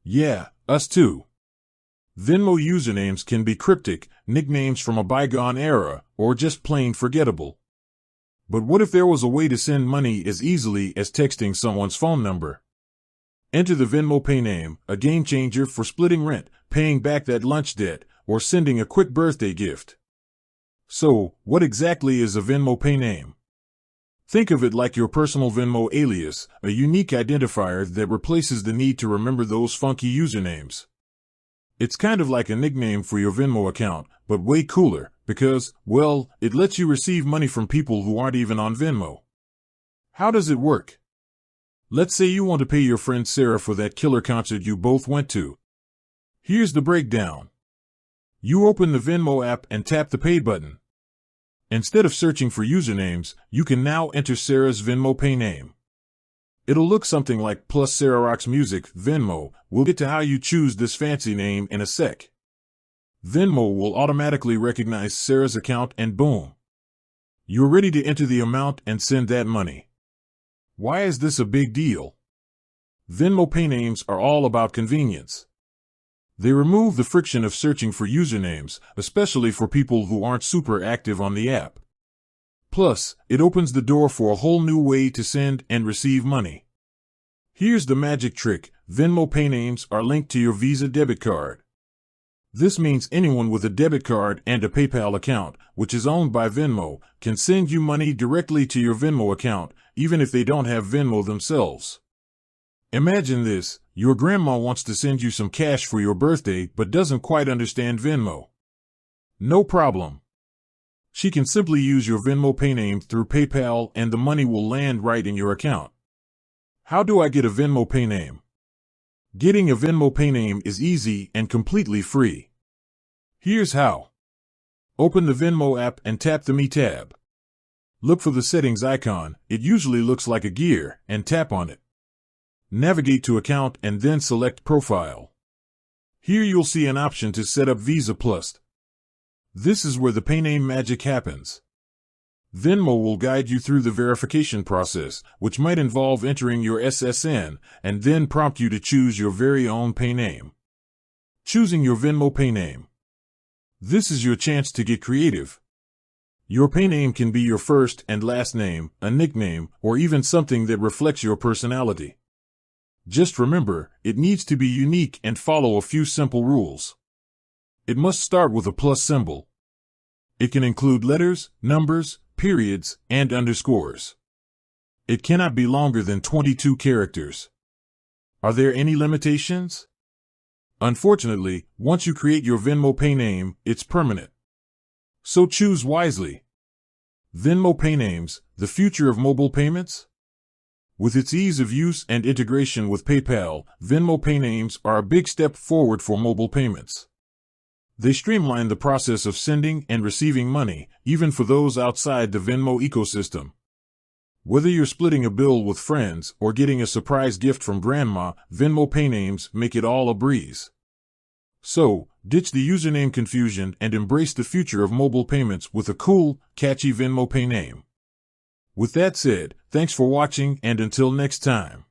Yeah, us too. Venmo usernames can be cryptic, nicknames from a bygone era, or just plain forgettable. But what if there was a way to send money as easily as texting someone's phone number? Enter the Venmo payname, a game changer for splitting rent, paying back that lunch debt, or sending a quick birthday gift. So, what exactly is a Venmo payname? Think of it like your personal Venmo alias, a unique identifier that replaces the need to remember those funky usernames. It's kind of like a nickname for your Venmo account, but way cooler, because, well, it lets you receive money from people who aren't even on Venmo. How does it work? Let's say you want to pay your friend Sarah for that killer concert you both went to. Here's the breakdown. You open the Venmo app and tap the Pay button. Instead of searching for usernames, you can now enter Sarah's Venmo payname. It'll look something like plus Sarah Rocks Music, Venmo. We'll get to how you choose this fancy name in a sec. Venmo will automatically recognize Sarah's account and boom. You're ready to enter the amount and send that money. Why is this a big deal? Venmo paynames are all about convenience. They remove the friction of searching for usernames, especially for people who aren't super active on the app. Plus, it opens the door for a whole new way to send and receive money. Here's the magic trick. Venmo paynames are linked to your Visa debit card. This means anyone with a debit card and a PayPal account, which is owned by Venmo, can send you money directly to your Venmo account, even if they don't have Venmo themselves. Imagine this. Your grandma wants to send you some cash for your birthday but doesn't quite understand Venmo. No problem. She can simply use your Venmo payname through PayPal and the money will land right in your account. How do I get a Venmo payname? Getting a Venmo payname is easy and completely free. Here's how. Open the Venmo app and tap the Me tab. Look for the settings icon. It usually looks like a gear, and tap on it. Navigate to Account and then select Profile. Here you'll see an option to set up Visa Plus. This is where the payname magic happens. Venmo will guide you through the verification process, which might involve entering your SSN, and then prompt you to choose your very own payname. Choosing your Venmo payname. This is your chance to get creative. Your payname can be your first and last name, a nickname, or even something that reflects your personality. Just remember, it needs to be unique and follow a few simple rules. It must start with a plus symbol. It can include letters, numbers, periods, and underscores. It cannot be longer than 22 characters. Are there any limitations? Unfortunately, once you create your Venmo payname, it's permanent. So choose wisely. Venmo paynames, the future of mobile payments? With its ease of use and integration with PayPal, Venmo paynames are a big step forward for mobile payments. They streamline the process of sending and receiving money, even for those outside the Venmo ecosystem. Whether you're splitting a bill with friends or getting a surprise gift from grandma, Venmo paynames make it all a breeze. So, ditch the username confusion and embrace the future of mobile payments with a cool, catchy Venmo payname. With that said, thanks for watching and until next time.